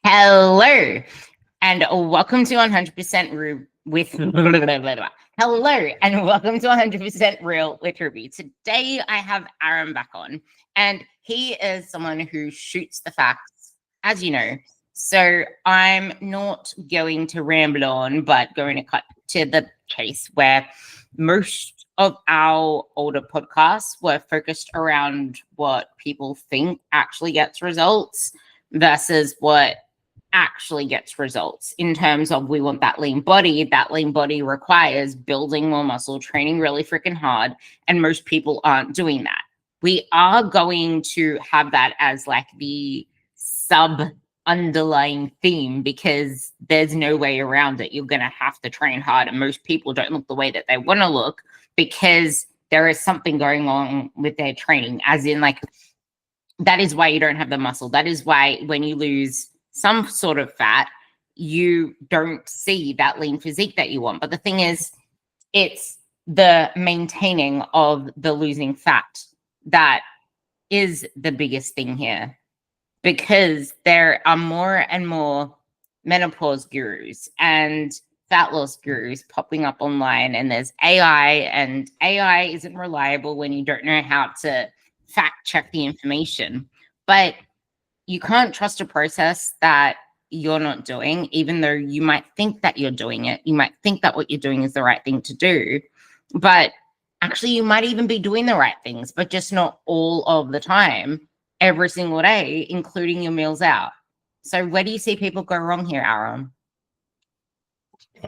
Hello, and welcome to 100% Real with Hello, and welcome to 100% Real with Ruby. Today, I have Aram back on, and he is someone who shoots the facts, as you know. So I'm not going to ramble on, but going to cut to the chase where most of our older podcasts were focused around what people think actually gets results versus what actually gets results in terms of we want that lean body. That lean body requires building more muscle, training really freaking hard, and most people aren't doing that. We are going to have that as like the sub underlying theme because there's no way around it. You're going to have to train hard, and most people don't look the way that they want to look because there is something going on with their training, as in like that is why you don't have the muscle. That is why when you lose some sort of fat, you don't see that lean physique that you want. But the thing is, it's the maintaining of the losing fat that is the biggest thing here, because there are more and more menopause gurus and fat loss gurus popping up online, and there's AI, and AI isn't reliable when you don't know how to fact check the information. But you can't trust a process that you're not doing, even though you might think that you're doing it. You might think that what you're doing is the right thing to do, but actually you might even be doing the right things, but just not all of the time, every single day, including your meals out. So where do you see people go wrong here, Aram?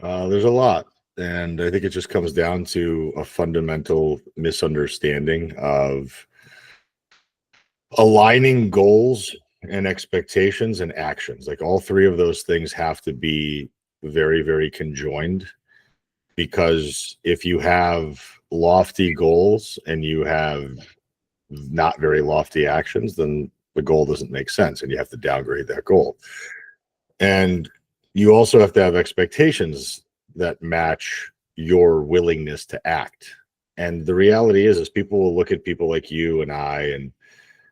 There's a lot. And I think it just comes down to a fundamental misunderstanding of aligning goals and expectations and actions. Like all three of those things have to be very, very conjoined, because if you have lofty goals and you have not very lofty actions, then the goal doesn't make sense and you have to downgrade that goal. And you also have to have expectations that match your willingness to act. And the reality is people will look at people like you and I, and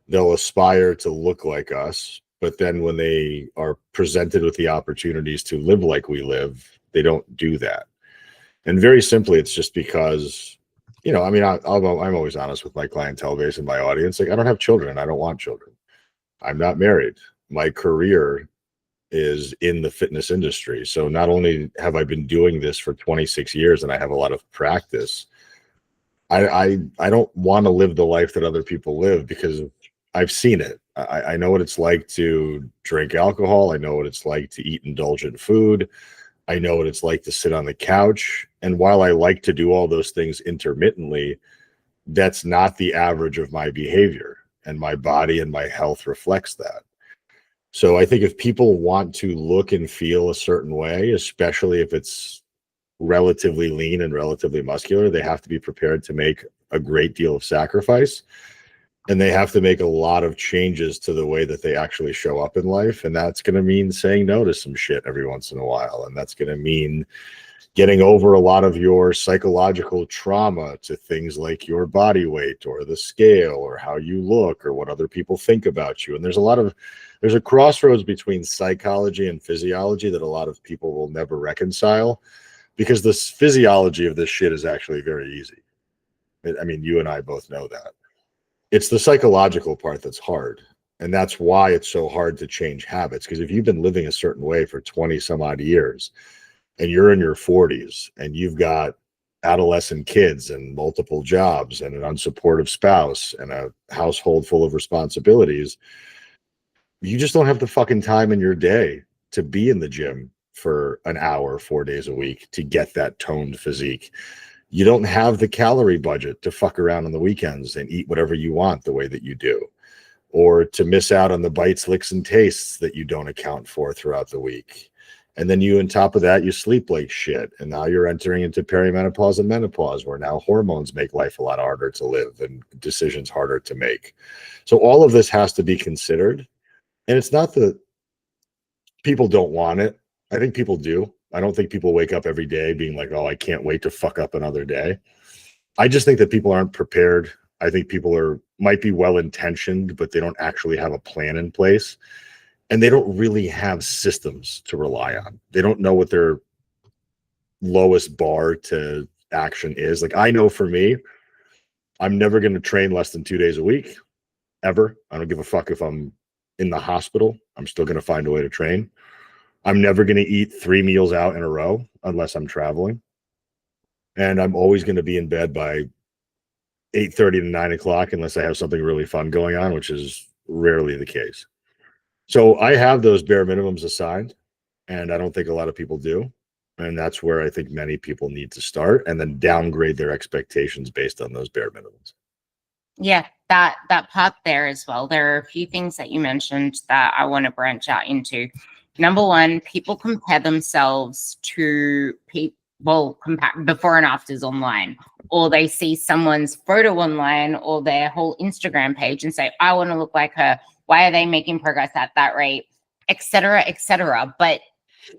they'll aspire to look like us, but then when they are presented with the opportunities to live like we live, they don't do that. And very simply, it's just because, I mean, I'm always honest with my clientele base and my audience. Like, I don't have children. I don't want children. I'm not married. My career is in the fitness industry. So not only have I been doing this for 26 years and I have a lot of practice, I don't want to live the life that other people live, because I've seen it. I know what it's like to drink alcohol. I know what it's like to eat indulgent food. I know what it's like to sit on the couch. And while I like to do all those things intermittently, that's not the average of my behavior. And my body and my health reflects that. So I think if people want to look and feel a certain way, especially if it's relatively lean and relatively muscular, they have to be prepared to make a great deal of sacrifice. And they have to make a lot of changes to the way that they actually show up in life. And that's going to mean saying no to some shit every once in a while. And that's going to mean getting over a lot of your psychological trauma to things like your body weight or the scale or how you look or what other people think about you. And there's a crossroads between psychology and physiology that a lot of people will never reconcile, because the physiology of this shit is actually very easy. I mean, you and I both know that. It's the psychological part that's hard. And that's why it's so hard to change habits. Because if you've been living a certain way for 20 some odd years and you're in your 40s and you've got adolescent kids and multiple jobs and an unsupportive spouse and a household full of responsibilities, you just don't have the fucking time in your day to be in the gym for an hour, 4 days a week to get that toned physique. You don't have the calorie budget to fuck around on the weekends and eat whatever you want the way that you do, or to miss out on the bites, licks, and tastes that you don't account for throughout the week. And then on top of that, you sleep like shit. And now you're entering into perimenopause and menopause, where now hormones make life a lot harder to live and decisions harder to make. So all of this has to be considered. And it's not that people don't want it. I think people do. I don't think people wake up every day being like, oh, I can't wait to fuck up another day. I just think that people aren't prepared. I think people might be well-intentioned, but they don't actually have a plan in place. and they don't really have systems to rely on. They don't know what their lowest bar to action is. Like, I know for me, I'm never going to train less than 2 days a week, ever. I don't give a fuck if I'm in the hospital. I'm still going to find a way to train. I'm never going to eat 3 meals out in a row unless I'm traveling. And I'm always going to be in bed by 8:30 to 9 o'clock unless I have something really fun going on, which is rarely the case. So I have those bare minimums assigned, and I don't think a lot of people do. And that's where I think many people need to start, and then downgrade their expectations based on those bare minimums. Yeah, that part there as well. There are a few things that you mentioned that I want to branch out into. Number one, people compare themselves to people, compare before and afters online, or they see someone's photo online or their whole Instagram page and say, I want to look like her. Why are they making progress at that rate, et cetera, et cetera. But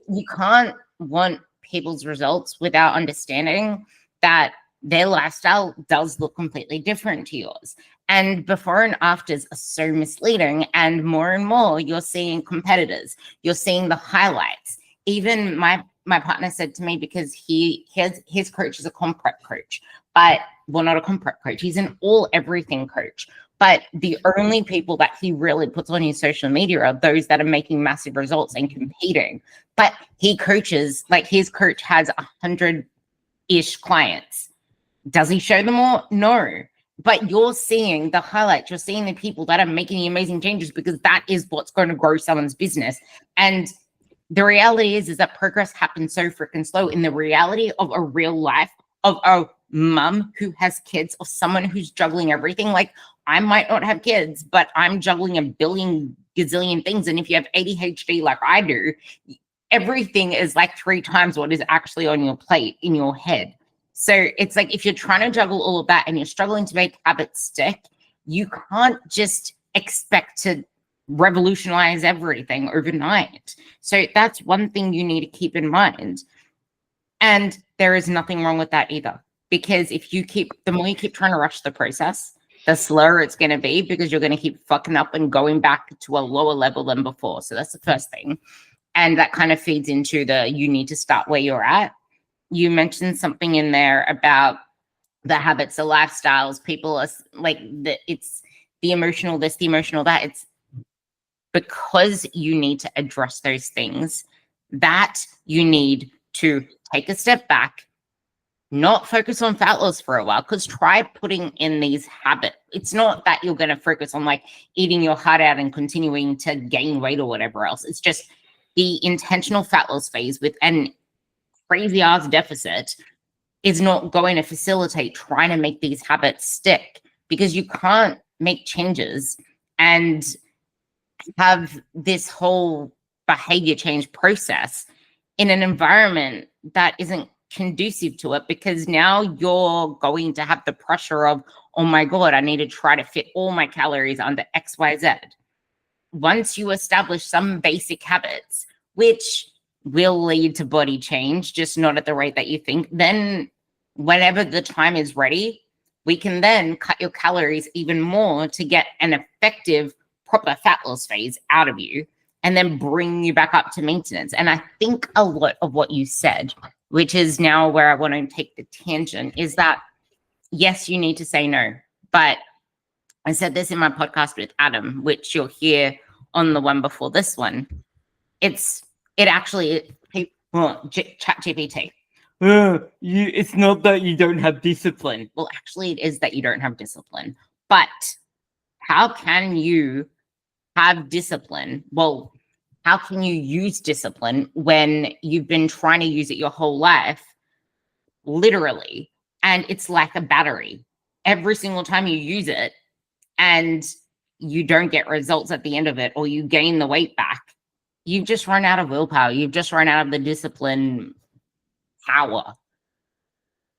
you can't want people's results without understanding that their lifestyle does look completely different to yours. And before and afters are so misleading. And more you're seeing competitors, you're seeing the highlights. Even my partner said to me, because his coach is a comp prep coach, but well, not a comp prep coach, he's an all everything coach. But the only people that he really puts on his social media are those that are making massive results and competing. But he coaches, like his coach has 100-ish clients. Does he show them all? No. But you're seeing the highlights. You're seeing the people that are making the amazing changes, because that is what's going to grow someone's business. And the reality is that progress happens so freaking slow. In the reality of a real life of a mom who has kids, or someone who's juggling everything, like I might not have kids, but I'm juggling a billion gazillion things. And if you have ADHD like I do, everything is like 3 times what is actually on your plate in your head. So it's like, if you're trying to juggle all of that and you're struggling to make habits stick, you can't just expect to revolutionize everything overnight. So that's one thing you need to keep in mind. And there is nothing wrong with that either, because the more you keep trying to rush the process, the slower it's going to be, because you're going to keep fucking up and going back to a lower level than before. So that's the first thing. And that kind of feeds into you need to start where you're at. You mentioned something in there about the habits, the lifestyles. People are like, it's the emotional this, the emotional that. It's because you need to address those things that you need to take a step back, not focus on fat loss for a while, because try putting in these habits. It's not that you're going to focus on like eating your heart out and continuing to gain weight or whatever else. It's just the intentional fat loss phase with an crazy ass deficit is not going to facilitate trying to make these habits stick, because you can't make changes and have this whole behavior change process in an environment that isn't conducive to it, because now you're going to have the pressure of, oh my God, I need to try to fit all my calories under XYZ. Once you establish some basic habits, which will lead to body change, just not at the rate that you think, then whenever the time is ready, we can then cut your calories even more to get an effective, proper fat loss phase out of you, and then bring you back up to maintenance. And I think a lot of what you said, which is now where I want to take the tangent, is that yes, you need to say no. But I said this in my podcast with Adam, which you'll hear on the one before this one. Chat GPT. It's not that you don't have discipline. Well, actually, it is that you don't have discipline. But how can you have discipline? Well, how can you use discipline when you've been trying to use it your whole life, literally, and it's like a battery. Every single time you use it and you don't get results at the end of it, or you gain the weight back, you've just run out of willpower. You've just run out of the discipline power.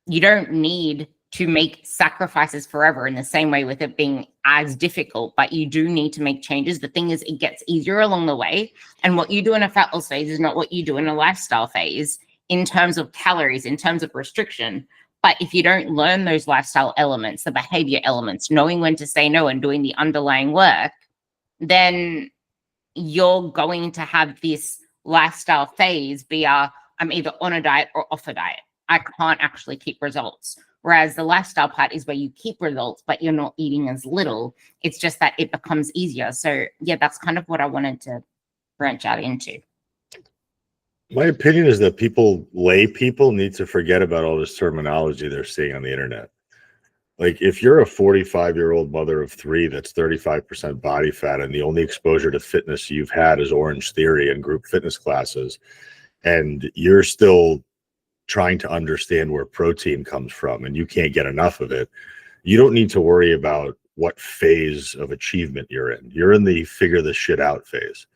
You don't need to make sacrifices forever in the same way with it being as difficult, but you do need to make changes. The thing is, it gets easier along the way. And what you do in a fat loss phase is not what you do in a lifestyle phase in terms of calories, in terms of restriction. But if you don't learn those lifestyle elements, the behavior elements, knowing when to say no and doing the underlying work, then you're going to have this lifestyle phase be I'm either on a diet or off a diet. I can't actually keep results. Whereas the lifestyle part is where you keep results, but you're not eating as little. It's just that it becomes easier. So yeah, that's kind of what I wanted to branch out into. My opinion is that lay people need to forget about all this terminology they're seeing on the internet. Like, if you're a 45-year-old mother of 3 that's 35% body fat, and the only exposure to fitness you've had is Orange Theory and group fitness classes, and you're still trying to understand where protein comes from and you can't get enough of it, you don't need to worry about what phase of achievement you're in. You're in the figure this shit out phase.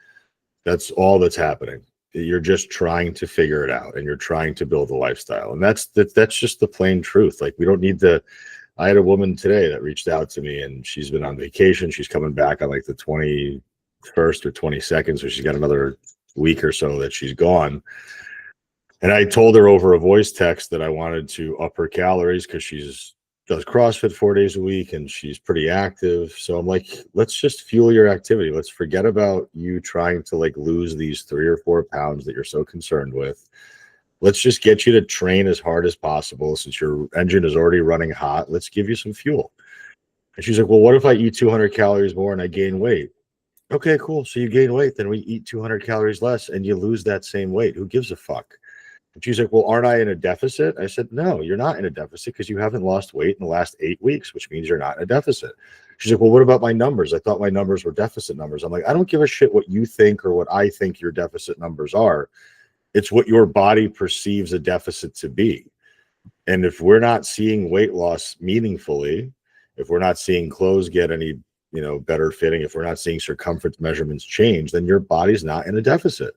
That's all that's happening. You're just trying to figure it out, and you're trying to build a lifestyle. And that's just the plain truth. Like, we don't need to. I had a woman today that reached out to me, and she's been on vacation. She's coming back on like the 21st or 22nd. So she's got another week or so that she's gone. And I told her over a voice text that I wanted to up her calories because she's does CrossFit 4 days a week and she's pretty active. So I'm like, let's just fuel your activity. Let's forget about you trying to like lose these 3 or 4 pounds that you're so concerned with. Let's just get you to train as hard as possible. Since your engine is already running hot, let's give you some fuel. And she's like, well, what if I eat 200 calories more and I gain weight? Okay, cool. So you gain weight, then we eat 200 calories less and you lose that same weight. Who gives a fuck? And she's like, well, aren't I in a deficit? I said, no, you're not in a deficit because you haven't lost weight in the last 8 weeks, which means you're not in a deficit. She's like, well, what about my numbers? I thought my numbers were deficit numbers. I'm like, I don't give a shit what you think or what I think your deficit numbers are. It's what your body perceives a deficit to be. And if we're not seeing weight loss meaningfully, if we're not seeing clothes get any, better fitting, if we're not seeing circumference measurements change, then your body's not in a deficit.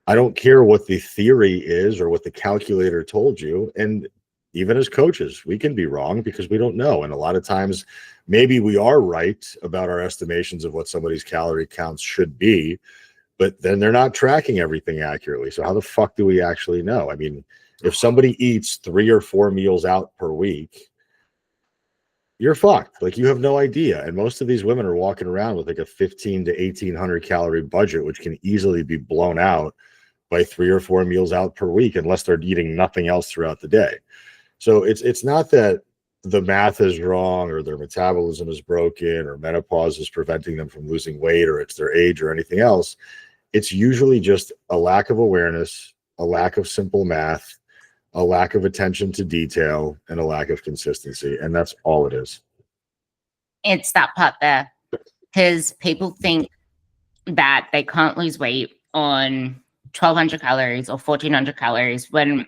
I don't care what the theory is or what the calculator told you. And even as coaches, we can be wrong because we don't know. And a lot of times, maybe we are right about our estimations of what somebody's calorie counts should be, but then they're not tracking everything accurately. So how the fuck do we actually know? I mean, if somebody eats 3 or 4 meals out per week, you're fucked. Like, you have no idea. And most of these women are walking around with like a 1,500 to 1,800 calorie budget, which can easily be blown out by 3 or 4 meals out per week, unless they're eating nothing else throughout the day. So it's not that the math is wrong or their metabolism is broken or menopause is preventing them from losing weight or it's their age or anything else. It's usually just a lack of awareness, a lack of simple math, a lack of attention to detail, and a lack of consistency. And that's all it is. It's that part there, because people think that they can't lose weight on 1,200 calories or 1,400 calories when,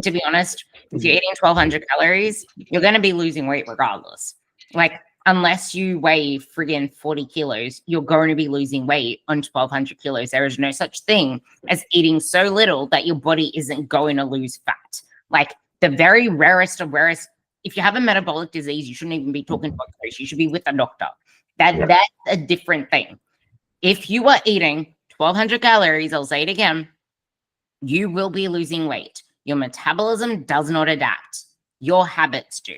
to be honest, if you're eating 1,200 calories, you're going to be losing weight regardless. Like, unless you weigh friggin' 40 kilos, you're going to be losing weight on 1,200 kilos. There is no such thing as eating so little that your body isn't going to lose fat. Like, the very rarest of rarest, if you have a metabolic disease, you shouldn't even be talking to a coach. You should be with a doctor. That's a different thing. If you are eating 1,200 calories, I'll say it again, you will be losing weight. Your metabolism does not adapt. Your habits do.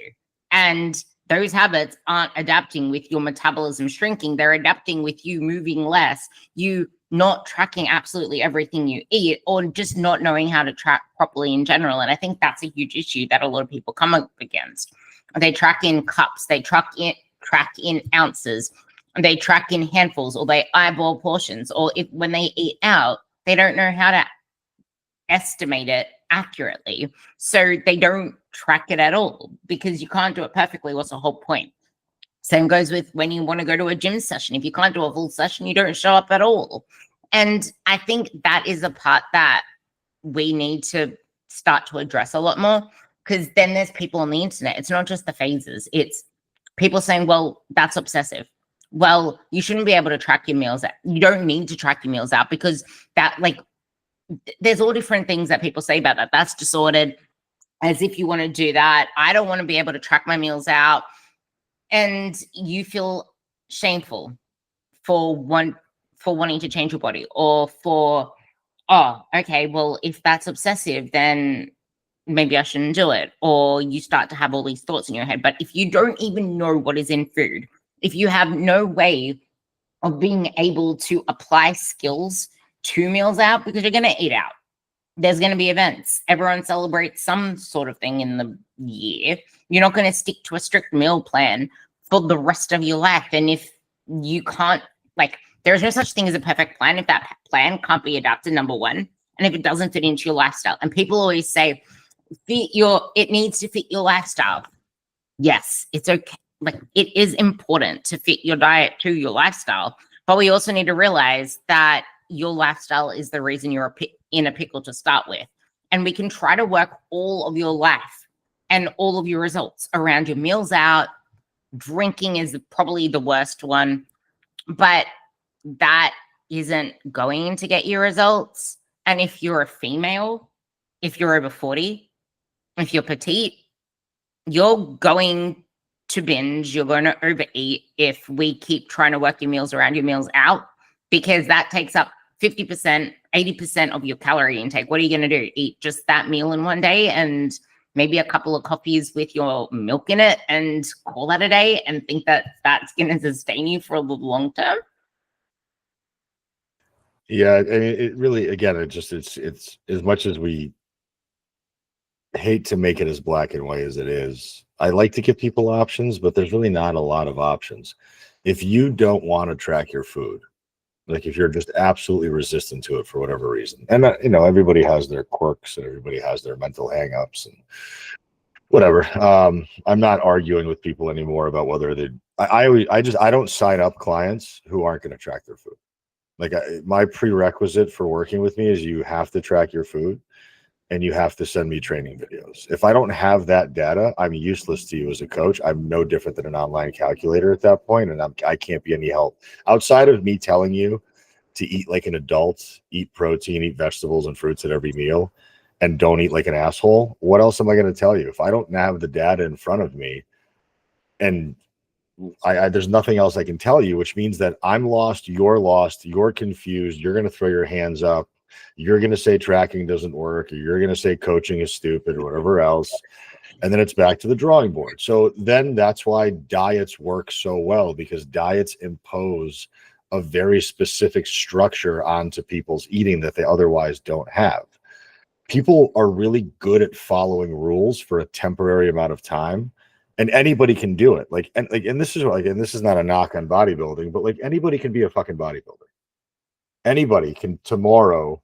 And those habits aren't adapting with your metabolism shrinking. They're adapting with you moving less, you not tracking absolutely everything you eat, or just not knowing how to track properly in general. And I think that's a huge issue that a lot of people come up against. They track in cups, they track in ounces, they track in handfuls, or they eyeball portions, or when they eat out, they don't know how to estimate it accurately. So they don't track it at all because you can't do it perfectly. What's the whole point? Same goes with when you want to go to a gym session. If you can't do a full session, you don't show up at all. And I think that is a part that we need to start to address a lot more, because then there's people on the internet. It's not just the phases. It's people saying, well, that's obsessive. Well, you shouldn't be able to track your meals out. You don't need to track your meals out because that, like, there's all different things that people say about that. That's disordered, as if you want to do that. I don't want to be able to track my meals out. And you feel shameful for wanting to change your body, or for, oh, okay, well, if that's obsessive, then maybe I shouldn't do it. Or you start to have all these thoughts in your head. But if you don't even know what is in food, if you have no way of being able to apply skills to meals out, because you're going to eat out. There's going to be events. Everyone celebrates some sort of thing in the year. You're not going to stick to a strict meal plan for the rest of your life. And if you can't, like, there's no such thing as a perfect plan if that plan can't be adapted, number one, and if it doesn't fit into your lifestyle. And people always say, it needs to fit your lifestyle. Yes, it's okay. Like, it is important to fit your diet to your lifestyle, but we also need to realize that your lifestyle is the reason you're in a pickle to start with. And we can try to work all of your life and all of your results around your meals out. Drinking is probably the worst one, but that isn't going to get you results. And if you're a female, if you're over 40, if you're petite, you're going to binge, you're going to overeat if we keep trying to work your meals around your meals out, because that takes up 50%, 80% of your calorie intake. What are you going to do? Eat just that meal in one day and maybe a couple of coffees with your milk in it and call that a day and think that that's going to sustain you for the long term? Yeah, I mean, it really, again, it's as much as we hate to make it as black and white as it is, I like to give people options, but there's really not a lot of options. If you don't want to track your food, like if you're just absolutely resistant to it for whatever reason, and everybody has their quirks and everybody has their mental hangups and whatever. I'm not arguing with people anymore about whether I don't sign up clients who aren't going to track their food. Like my prerequisite for working with me is you have to track your food and you have to send me training videos. If I don't have that data, I'm useless to you as a coach. I'm no different than an online calculator at that point, and I can't be any help. Outside of me telling you to eat like an adult, eat protein, eat vegetables and fruits at every meal, and don't eat like an asshole, what else am I going to tell you? If I don't have the data in front of me, and there's nothing else I can tell you, which means that I'm lost, you're confused, you're going to throw your hands up, you're going to say tracking doesn't work, or you're going to say coaching is stupid or whatever else. And then it's back to the drawing board. So then that's why diets work so well, because diets impose a very specific structure onto people's eating that they otherwise don't have. People are really good at following rules for a temporary amount of time, and anybody can do it. And this is not a knock on bodybuilding, but like anybody can be a fucking bodybuilder. Anybody can tomorrow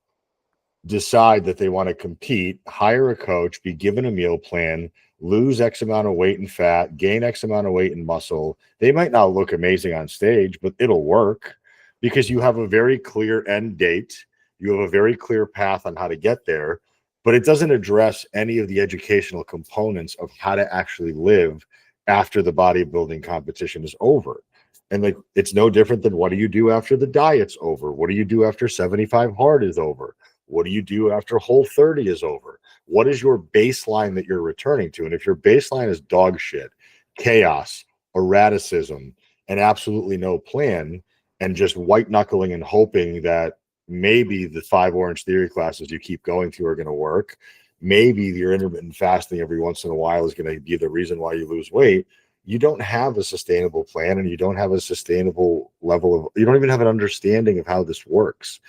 decide that they want to compete, hire a coach, be given a meal plan, lose X amount of weight and fat, gain X amount of weight and muscle. They might not look amazing on stage, but it'll work because you have a very clear end date. You have a very clear path on how to get there, but it doesn't address any of the educational components of how to actually live after the bodybuilding competition is over. And like, it's no different than what do you do after the diet's over? What do you do after 75 hard is over? What do you do after Whole 30 is over? What is your baseline that you're returning to? And if your baseline is dog shit, chaos, erraticism, and absolutely no plan, and just white knuckling and hoping that maybe the 5 Orange Theory classes you keep going through are going to work, maybe your intermittent fasting every once in a while is going to be the reason why you lose weight, you don't have a sustainable plan, and you don't have a sustainable level of, you don't even have an understanding of how this works.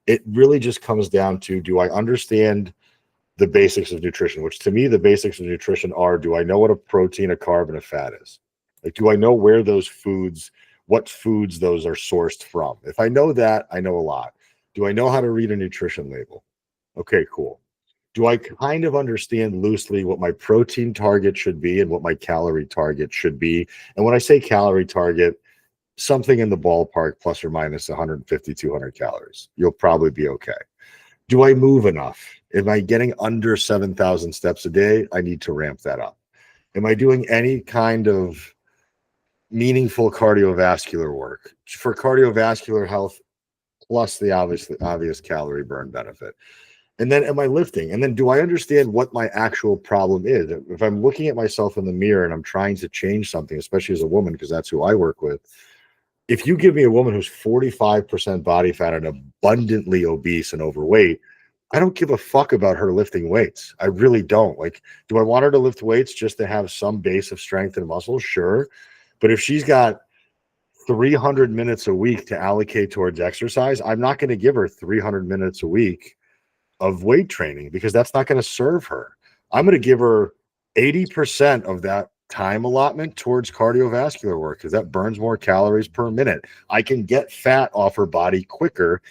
It really just comes down to, do I understand the basics of nutrition? Which to me, the basics of nutrition are, do I know what a protein, a carb, and a fat is? Like, do I know where those foods, what foods those are sourced from? If I know that, I know a lot. Do I know how to read a nutrition label? Okay, cool. Do I kind of understand loosely what my protein target should be and what my calorie target should be? And when I say calorie target, something in the ballpark, plus or minus 150, 200 calories. You'll probably be okay. Do I move enough? Am I getting under 7,000 steps a day? I need to ramp that up. Am I doing any kind of meaningful cardiovascular work for cardiovascular health, plus the obvious calorie burn benefit? And then am I lifting? And then do I understand what my actual problem is? If I'm looking at myself in the mirror and I'm trying to change something, especially as a woman, because that's who I work with, if you give me a woman who's 45% body fat and abundantly obese and overweight, I don't give a fuck about her lifting weights. I really don't. Like, do I want her to lift weights just to have some base of strength and muscle? Sure. But if she's got 300 minutes a week to allocate towards exercise, I'm not going to give her 300 minutes a week of weight training because that's not going to serve her. I'm going to give her 80% of that time allotment towards cardiovascular work because that burns more calories per minute. I can get fat off her body quicker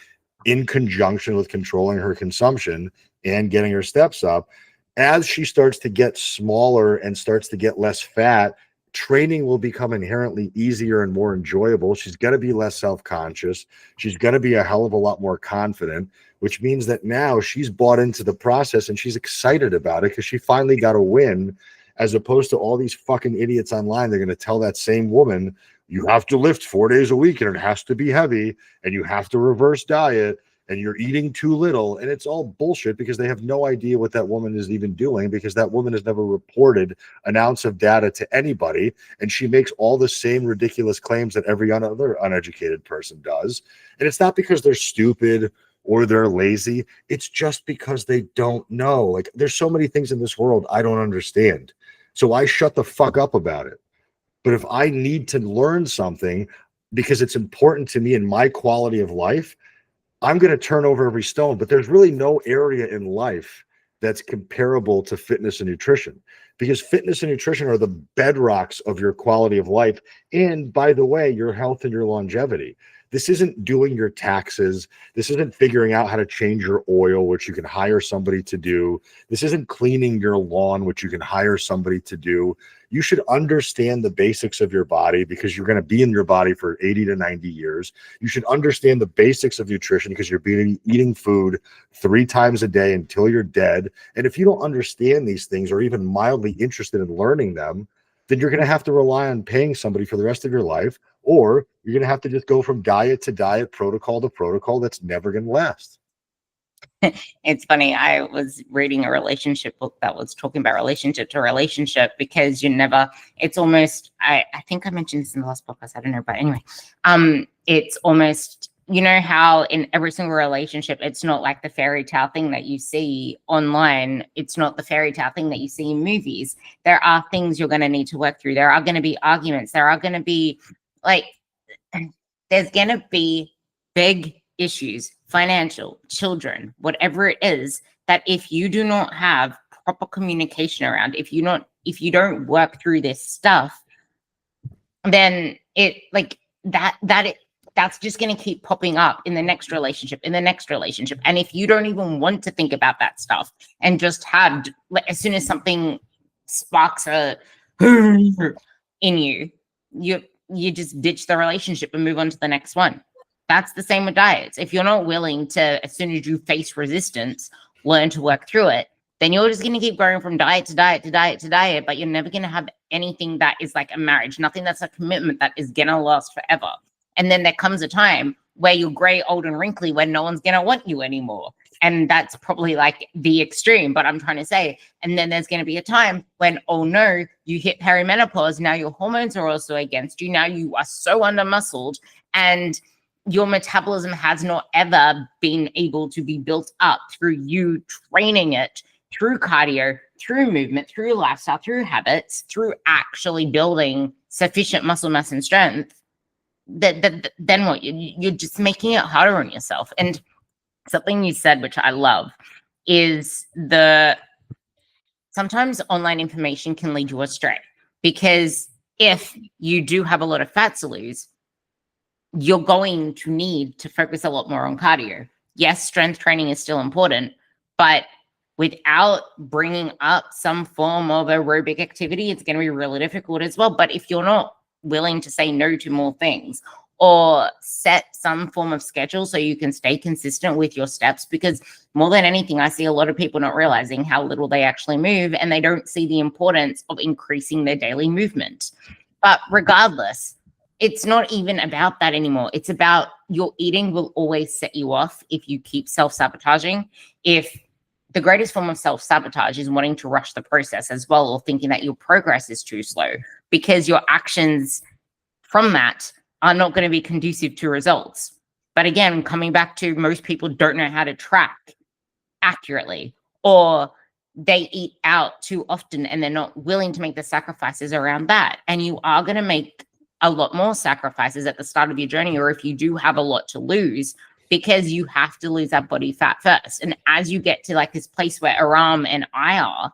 in conjunction with controlling her consumption and getting her steps up. As she starts to get smaller and starts to get less fat, training will become inherently easier and more enjoyable. She's going to be less self-conscious. She's going to be a hell of a lot more confident, which means that now she's bought into the process and she's excited about it because she finally got a win, as opposed to all these fucking idiots online. They're going to tell that same woman, you have to lift 4 days a week and it has to be heavy and you have to reverse diet and you're eating too little. And it's all bullshit because they have no idea what that woman is even doing, because that woman has never reported an ounce of data to anybody. And she makes all the same ridiculous claims that every other uneducated person does. And it's not because they're stupid or they're lazy. It's just because they don't know. Like, there's so many things in this world I don't understand. So I shut the fuck up about it. But if I need to learn something because it's important to me in my quality of life, I'm going to turn over every stone. But there's really no area in life that's comparable to fitness and nutrition, because fitness and nutrition are the bedrocks of your quality of life. And by the way, your health and your longevity. This isn't doing your taxes. This isn't figuring out how to change your oil, which you can hire somebody to do. This isn't cleaning your lawn, which you can hire somebody to do. You should understand the basics of your body because you're going to be in your body for 80 to 90 years. You should understand the basics of nutrition because you're eating food 3 times a day until you're dead. And if you don't understand these things or even mildly interested in learning them, then you're going to have to rely on paying somebody for the rest of your life, or you're going to have to just go from diet to diet, protocol to protocol. That's never going to last. It's funny. I was reading a relationship book that was talking about relationship to relationship, because it's almost, I think I mentioned this in the last podcast. I don't know, but anyway, it's almost, you know how in every single relationship, it's not like the fairy tale thing that you see online. It's not the fairy tale thing that you see in movies. There are things you're going to need to work through. There are going to be arguments. There are going to be there's going to be big issues, financial, children, whatever it is, that if you do not have proper communication around, if you don't work through this stuff, then that's just going to keep popping up in the next relationship, And if you don't even want to think about that stuff and just have, as soon as something sparks in you just ditch the relationship and move on to the next one. That's the same with diets. If you're not willing to, as soon as you face resistance, learn to work through it, then you're just going to keep going from diet to diet to diet to diet, but you're never going to have anything that is like a marriage, nothing that's a commitment that is going to last forever. And then there comes a time where you're gray, old, and wrinkly when no one's going to want you anymore. And that's probably like the extreme, but I'm trying to say, and then there's going to be a time when, oh no, you hit perimenopause. Now your hormones are also against you. Now you are so under-muscled and your metabolism has not ever been able to be built up through you training it, through cardio, through movement, through lifestyle, through habits, through actually building sufficient muscle mass and strength. Then what? You're just making it harder on yourself. And something you said, which I love, is sometimes online information can lead you astray, because if you do have a lot of fat to lose, you're going to need to focus a lot more on cardio. Yes, strength training is still important, but without bringing up some form of aerobic activity, it's going to be really difficult as well. But if you're not willing to say no to more things, or set some form of schedule so you can stay consistent with your steps, because more than anything, I see a lot of people not realizing how little they actually move, and they don't see the importance of increasing their daily movement. But regardless, it's not even about that anymore. It's about your eating will always set you off if you keep self-sabotaging. If the greatest form of self-sabotage is wanting to rush the process as well, or thinking that your progress is too slow, because your actions from that are not going to be conducive to results. But again, coming back to, most people don't know how to track accurately, or they eat out too often and they're not willing to make the sacrifices around that. And you are going to make a lot more sacrifices at the start of your journey, or if you do have a lot to lose, because you have to lose that body fat first. And as you get to like this place where Aram and I are,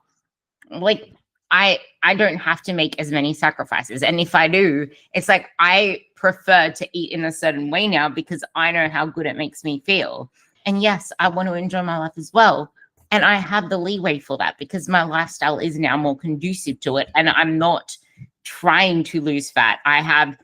like I don't have to make as many sacrifices. And if I do, it's like I prefer to eat in a certain way now because I know how good it makes me feel. And yes, I want to enjoy my life as well. And I have the leeway for that because my lifestyle is now more conducive to it. And I'm not trying to lose fat. I have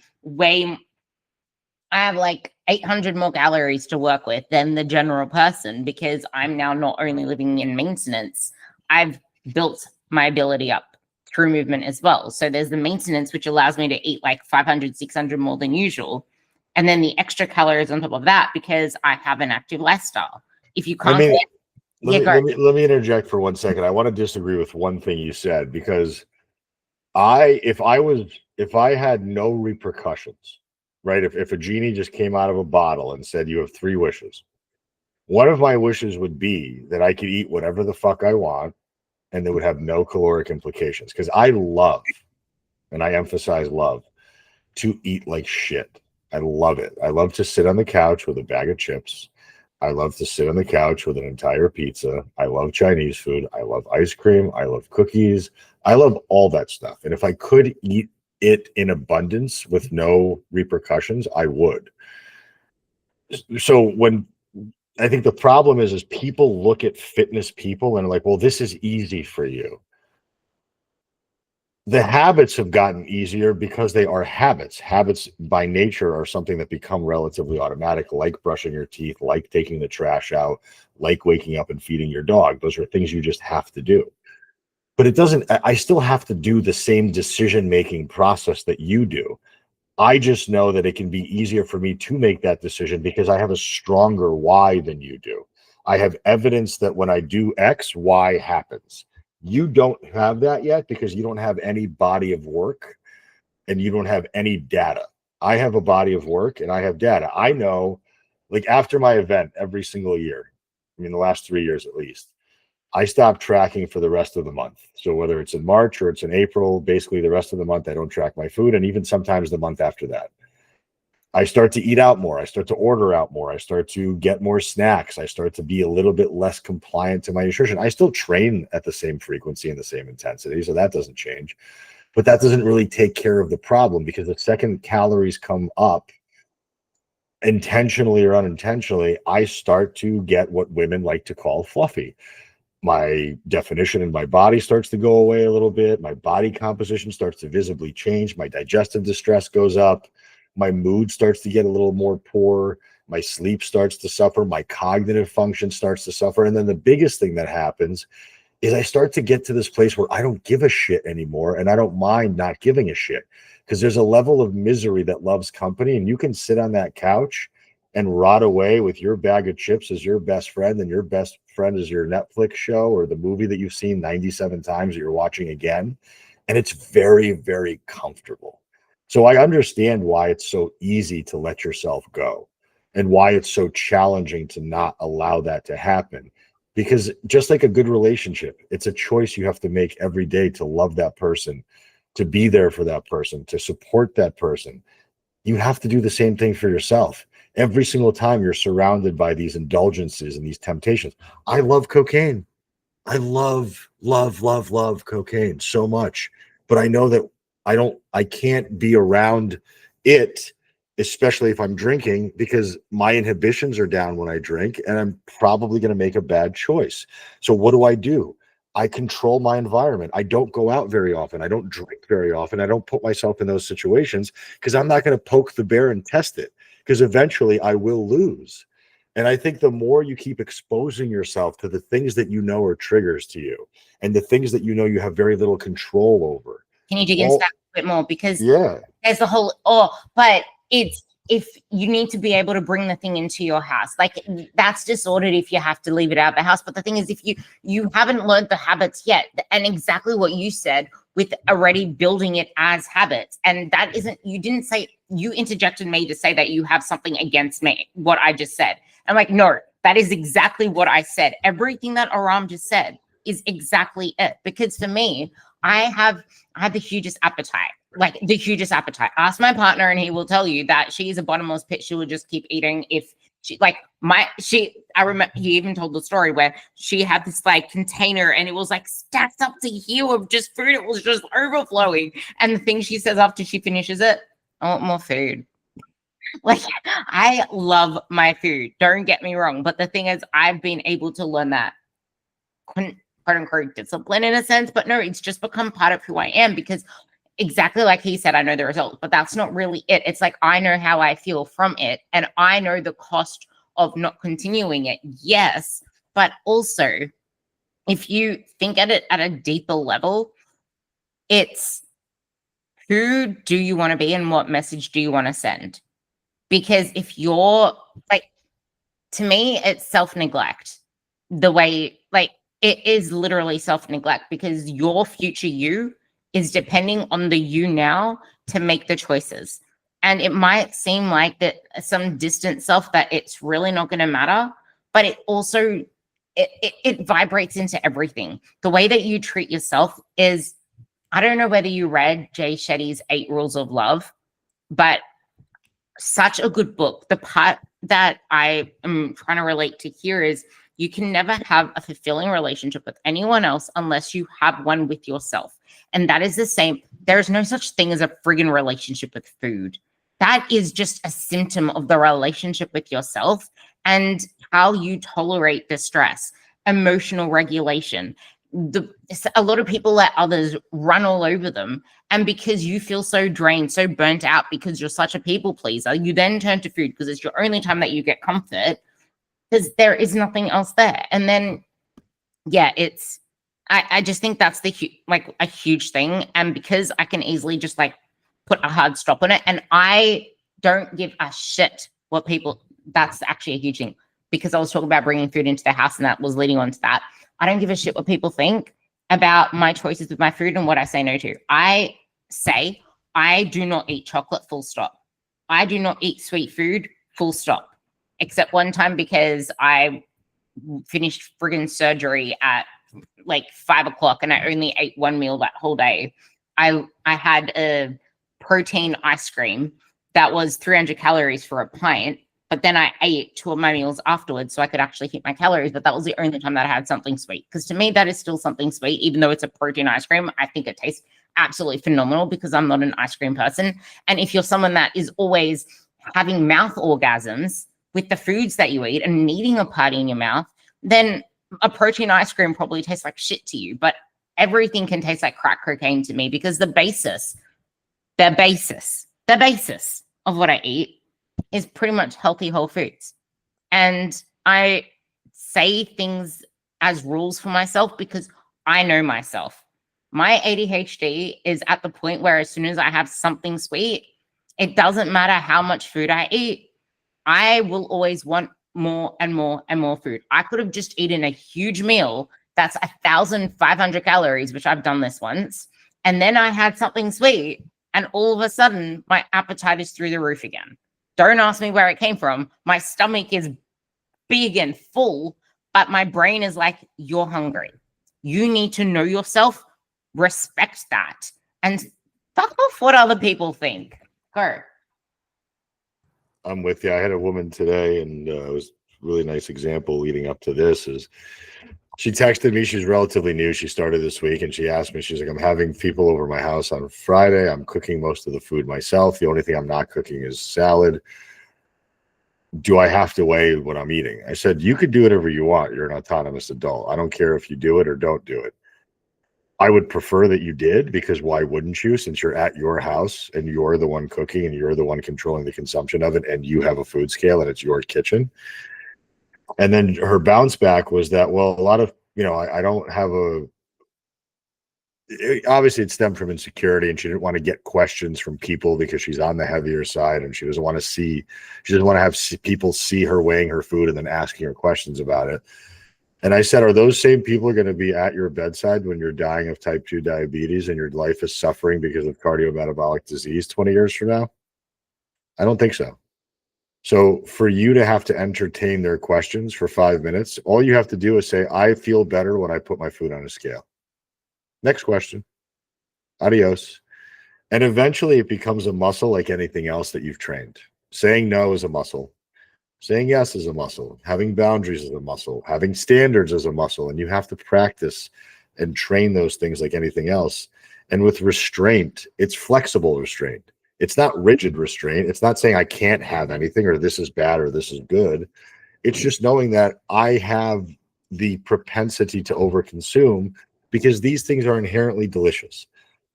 like 800 more calories to work with than the general person because I'm now not only living in maintenance, I've built my ability up through movement as well. So there's the maintenance, which allows me to eat like 500, 600 more than usual. And then the extra calories on top of that because I have an active lifestyle. If you can't let me interject for 1 second. I want to disagree with one thing you said because if I had no repercussions, right? If a genie just came out of a bottle and said you have 3 wishes, one of my wishes would be that I could eat whatever the fuck I want and that would have no caloric implications. Because I love, and I emphasize love, to eat like shit. I love it. I love to sit on the couch with a bag of chips. I love to sit on the couch with an entire pizza. I love Chinese food. I love ice cream. I love cookies. I love all that stuff. And if I could eat it in abundance with no repercussions, I would. So when I think the problem is people look at fitness people and are like, well, this is easy for you. The habits have gotten easier because they are habits. Habits by nature are something that become relatively automatic, like brushing your teeth, like taking the trash out, like waking up and feeding your dog. Those are things you just have to do. But it doesn't, I still have to do the same decision-making process that you do. I just know that it can be easier for me to make that decision because I have a stronger why than you do. I have evidence that when I do X, Y happens. You don't have that yet because you don't have any body of work and you don't have any data. I have a body of work and I have data. I know, like after my event every single year, I mean, the last 3 years at least, I stopped tracking for the rest of the month. So whether it's in March or it's in April, basically the rest of the month, I don't track my food. And even sometimes the month after that, I start to eat out more. I start to order out more. I start to get more snacks. I start to be a little bit less compliant to my nutrition. I still train at the same frequency and the same intensity. So that doesn't change, but that doesn't really take care of the problem because the second calories come up, intentionally or unintentionally, I start to get what women like to call fluffy. My definition in my body starts to go away a little bit. My body composition starts to visibly change. My digestive distress goes up. My mood starts to get a little more poor. My sleep starts to suffer. My cognitive function starts to suffer. And then the biggest thing that happens is I start to get to this place where I don't give a shit anymore. And I don't mind not giving a shit because there's a level of misery that loves company. And you can sit on that couch and rot away with your bag of chips as your best friend, and your best friend is your Netflix show or the movie that you've seen 97 times that you're watching again. And it's very, very comfortable. So I understand why it's so easy to let yourself go and why it's so challenging to not allow that to happen. Because just like a good relationship, it's a choice you have to make every day to love that person, to be there for that person, to support that person. You have to do the same thing for yourself. Every single time you're surrounded by these indulgences and these temptations. I love cocaine. I love cocaine so much, but I know that I can't be around it, especially if I'm drinking, because my inhibitions are down when I drink and I'm probably going to make a bad choice. So what do? I control my environment. I don't go out very often. I don't drink very often. I don't put myself in those situations because I'm not going to poke the bear and test it, because eventually I will lose. And I think the more you keep exposing yourself to the things that you know are triggers to you and the things that you know you have very little control over. Can you dig into that a bit more? Because there's the whole, but it's, if you need to be able to bring the thing into your house, like that's disordered if you have to leave it out the house. But the thing is, if you haven't learned the habits yet, and exactly what you said with already building it as habits, and that isn't, you didn't say, you interjected me to say that you have something against me, what I just said. I'm like, no, that is exactly what I said. Everything that Aram just said is exactly it. Because for me, I have the hugest appetite. like the hugest appetite. Ask my partner and he will tell you that she's a bottomless pit. She will just keep eating. If she I remember he even told the story where she had this like container and it was like stacked up to here of just food. It was just overflowing. And the thing she says after she finishes it, I want more food. Like, I love my food. Don't get me wrong. But the thing is, I've been able to learn that quote unquote discipline in a sense. But no, it's just become part of who I am because exactly like he said, I know the results, but that's not really it. It's like I know how I feel from it, and I know the cost of not continuing it. Yes, but also if you think at it at a deeper level, it's who do you want to be and what message do you want to send? Because if you're like, to me, it's self-neglect. The way, like, it is literally self-neglect because your future you is depending on the you now to make the choices. And it might seem like that some distant self that it's really not going to matter, but it also, it vibrates into everything. The way that you treat yourself is, I don't know whether you read Jay Shetty's 8 Rules of Love, but such a good book. The part that I am trying to relate to here is you can never have a fulfilling relationship with anyone else unless you have one with yourself. And that is the same. There's no such thing as a friggin' relationship with food. That is just a symptom of the relationship with yourself and how you tolerate the stress, emotional regulation. A lot of people let others run all over them. And because you feel so drained, so burnt out because you're such a people pleaser, you then turn to food because it's your only time that you get comfort because there is nothing else there. And then, yeah, it's, I just think that's like a huge thing. And because I can easily just like put a hard stop on it, and I don't give a shit what people, that's actually a huge thing because I was talking about bringing food into the house and that was leading on to that. I don't give a shit what people think about my choices with my food and what I say no to. I say I do not eat chocolate, full stop. I do not eat sweet food, full stop. Except one time because I finished friggin' surgery at like 5 o'clock and I only ate one meal that whole day. I had a protein ice cream that was 300 calories for a pint, but then I ate 2 of my meals afterwards so I could actually hit my calories. But that was the only time that I had something sweet. Because to me, that is still something sweet, even though it's a protein ice cream. I think it tastes absolutely phenomenal because I'm not an ice cream person. And if you're someone that is always having mouth orgasms with the foods that you eat and needing a party in your mouth, then a protein ice cream probably tastes like shit to you. But everything can taste like crack cocaine to me because the basis of what I eat is pretty much healthy whole foods. And I say things as rules for myself because I know myself. My ADHD is at the point where as soon as I have something sweet, it doesn't matter how much food I eat, I will always want more and more and more food. I could have just eaten a huge meal that's 1,500 calories, which I've done this once, and then I had something sweet, and all of a sudden my appetite is through the roof again. Don't ask me where it came from. My stomach is big and full, but my brain is like, you're hungry. You need to know yourself, respect that, and fuck off what other people think. Go. I'm with you. I had a woman today, and it was a really nice example leading up to this is she texted me. She's relatively new. She started this week, and she asked me, she's like, I'm having people over my house on Friday. I'm cooking most of the food myself. The only thing I'm not cooking is salad. Do I have to weigh what I'm eating? I said, you could do whatever you want. You're an autonomous adult. I don't care if you do it or don't do it. I would prefer that you did, because why wouldn't you, since you're at your house and you're the one cooking and you're the one controlling the consumption of it and you have a food scale and it's your kitchen. And then her bounce back was that, well, a lot of, I don't have obviously it stemmed from insecurity, and she didn't want to get questions from people because she's on the heavier side, and she doesn't want to have people see her weighing her food and then asking her questions about it. And I said, are those same people going to be at your bedside when you're dying of type 2 diabetes and your life is suffering because of cardiometabolic disease 20 years from now? I don't think so. So for you to have to entertain their questions for 5 minutes, all you have to do is say, I feel better when I put my food on a scale. Next question. Adios. And eventually it becomes a muscle like anything else that you've trained. Saying no is a muscle. Saying yes is a muscle. Having boundaries is a muscle. Having standards is a muscle. And you have to practice and train those things like anything else. And with restraint, it's flexible restraint. It's not rigid restraint. It's not saying I can't have anything or this is bad or this is good. It's just knowing that I have the propensity to overconsume because these things are inherently delicious.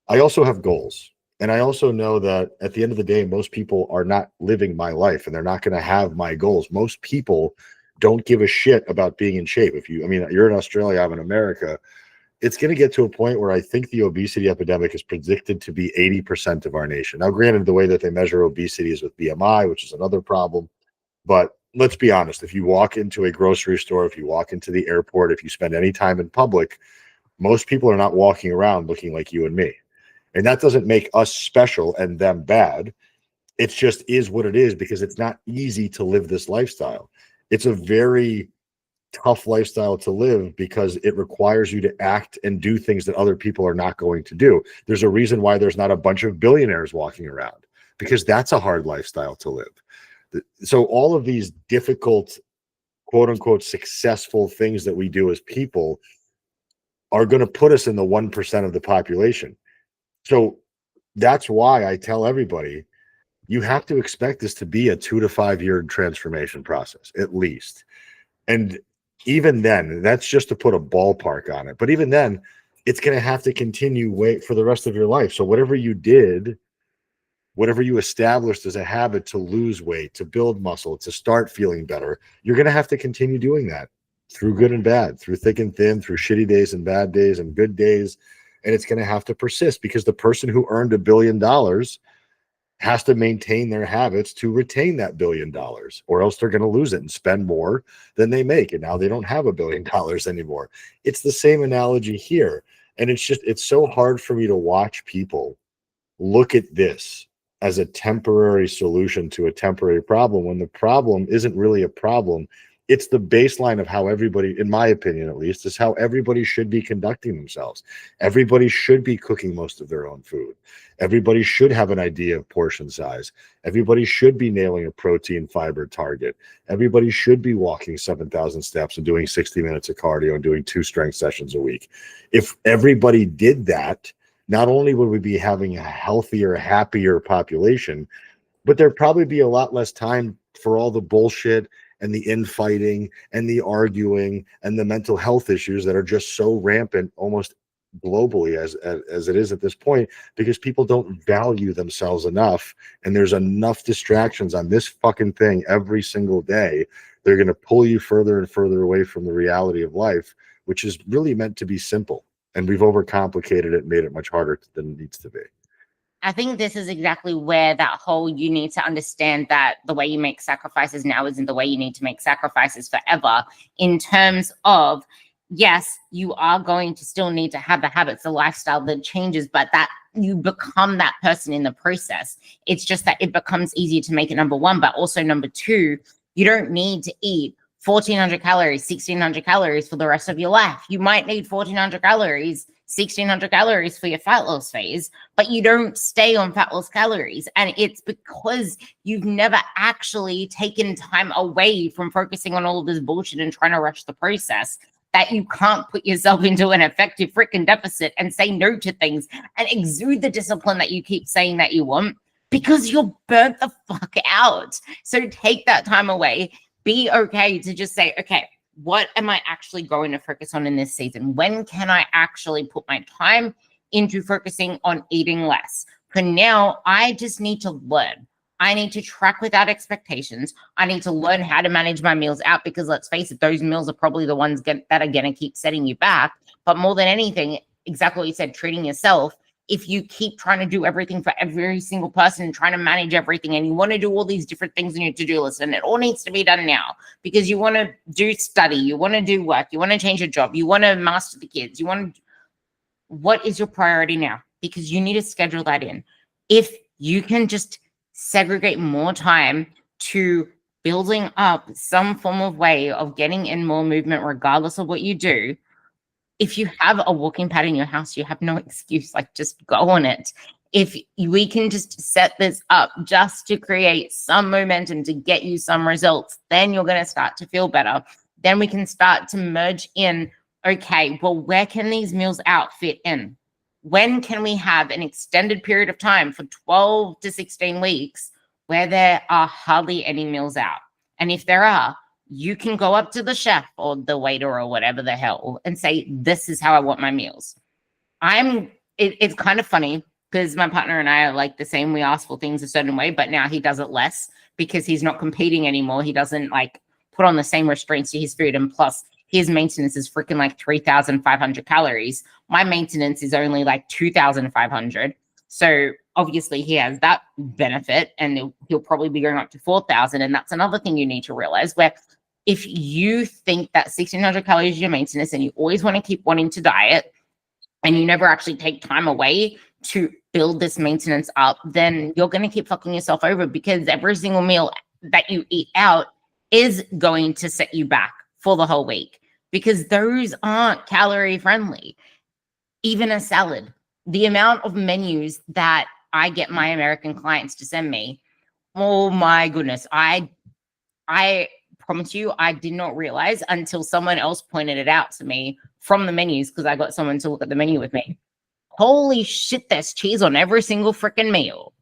I also have goals. And I also know that at the end of the day, most people are not living my life and they're not going to have my goals. Most people don't give a shit about being in shape. You're in Australia, I'm in America. It's going to get to a point where I think the obesity epidemic is predicted to be 80% of our nation. Now, granted, the way that they measure obesity is with BMI, which is another problem. But let's be honest, if you walk into a grocery store, if you walk into the airport, if you spend any time in public, most people are not walking around looking like you and me. And that doesn't make us special and them bad. It just is what it is because it's not easy to live this lifestyle. It's a very tough lifestyle to live because it requires you to act and do things that other people are not going to do. There's a reason why there's not a bunch of billionaires walking around because that's a hard lifestyle to live. So all of these difficult, quote unquote, successful things that we do as people are going to put us in the 1% of the population. So that's why I tell everybody, you have to expect this to be a 2 to 5 year transformation process, at least. And even then, that's just to put a ballpark on it. But even then, it's going to have to continue for the rest of your life. So whatever you did, whatever you established as a habit to lose weight, to build muscle, to start feeling better, you're going to have to continue doing that through good and bad, through thick and thin, through shitty days and bad days and good days. And it's going to have to persist because the person who earned $1 billion has to maintain their habits to retain that $1 billion, or else they're going to lose it and spend more than they make. And now they don't have $1 billion anymore. It's the same analogy here. And it's so hard for me to watch people look at this as a temporary solution to a temporary problem when the problem isn't really a problem. It's the baseline of how everybody, in my opinion at least, is how everybody should be conducting themselves. Everybody should be cooking most of their own food. Everybody should have an idea of portion size. Everybody should be nailing a protein fiber target. Everybody should be walking 7,000 steps and doing 60 minutes of cardio and doing 2 strength sessions a week. If everybody did that, not only would we be having a healthier, happier population, but there'd probably be a lot less time for all the bullshit and the infighting and the arguing and the mental health issues that are just so rampant almost globally as it is at this point, because people don't value themselves enough. And there's enough distractions on this fucking thing every single day. They're going to pull you further and further away from the reality of life, which is really meant to be simple. And we've overcomplicated it and made it much harder than it needs to be. I think this is exactly where that whole, you need to understand that the way you make sacrifices now isn't the way you need to make sacrifices forever, in terms of, yes, you are going to still need to have the habits, the lifestyle that changes, but that you become that person in the process. It's just that it becomes easier to make it number one, but also number two, you don't need to eat 1,400 calories, 1,600 calories for the rest of your life. You might need 1,400 calories, 1,600 calories for your fat loss phase, but you don't stay on fat loss calories. And it's because you've never actually taken time away from focusing on all of this bullshit and trying to rush the process, that you can't put yourself into an effective freaking deficit and say no to things and exude the discipline that you keep saying that you want, because you're burnt the fuck out. So take that time away. Be okay to just say, okay, what am I actually going to focus on in this season? When can I actually put my time into focusing on eating less? For now, I just need to learn. I need to track without expectations. I need to learn how to manage my meals out, because let's face it, those meals are probably the ones that are going to keep setting you back. But more than anything, exactly what you said, treating yourself. If you keep trying to do everything for every single person and trying to manage everything, and you want to do all these different things in your to-do list, and it all needs to be done now because you want to do study, you want to do work, you want to change your job, you want to master the kids, what is your priority now? Because you need to schedule that in. If you can just segregate more time to building up some form of way of getting in more movement, regardless of what you do. If you have a walking pad in your house, you have no excuse. Like, just go on it. If we can just set this up just to create some momentum to get you some results, then you're going to start to feel better. Then we can start to merge in, okay, well, where can these meals out fit in? When can we have an extended period of time for 12 to 16 weeks where there are hardly any meals out? And if there are, you can go up to the chef or the waiter or whatever the hell and say, this is how I want my meals. It's kind of funny because my partner and I are like the same. We ask for things a certain way, but now he does it less because he's not competing anymore. He doesn't like put on the same restraints to his food. And plus, his maintenance is freaking like 3,500 calories. My maintenance is only like 2,500. So obviously he has that benefit, and he'll probably be going up to 4,000. And that's another thing you need to realize, where if you think that 1,600 calories is your maintenance and you always want to keep wanting to diet and you never actually take time away to build this maintenance up, then you're going to keep fucking yourself over, because every single meal that you eat out is going to set you back for the whole week, because those aren't calorie friendly. Even a salad, the amount of menus that I get my American clients to send me, oh my goodness, I promise you, I did not realize until someone else pointed it out to me from the menus, because I got someone to look at the menu with me. Holy shit, there's cheese on every single freaking meal.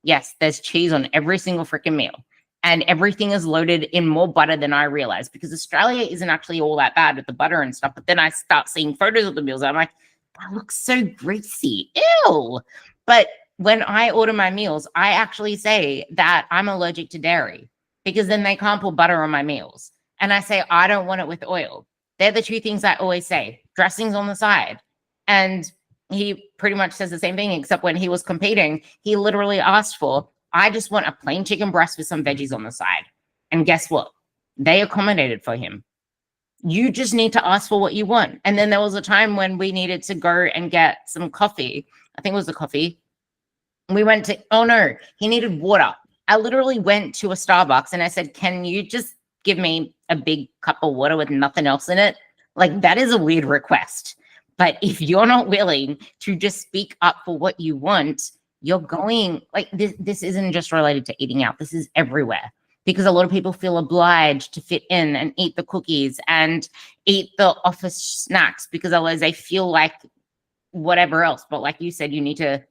Yes, there's cheese on every single freaking meal. And everything is loaded in more butter than I realized, because Australia isn't actually all that bad with the butter and stuff. But then I start seeing photos of the meals. And I'm like, that looks so greasy. Ew. But when I order my meals, I actually say that I'm allergic to dairy, because then they can't put butter on my meals. And I say, I don't want it with oil. They're the two things I always say. Dressings on the side. And he pretty much says the same thing, except when he was competing, he literally asked for, I just want a plain chicken breast with some veggies on the side. And guess what? They accommodated for him. You just need to ask for what you want. And then there was a time when we needed to go and get some coffee. I think it was the coffee. We went to, oh no, he needed water. I literally went to a Starbucks and I said, can you just give me a big cup of water with nothing else in it? Like, that is a weird request. But if you're not willing to just speak up for what you want, you're going, like, this isn't just related to eating out. This is everywhere, because a lot of people feel obliged to fit in and eat the cookies and eat the office snacks, because otherwise they feel like whatever else. But like you said, you need to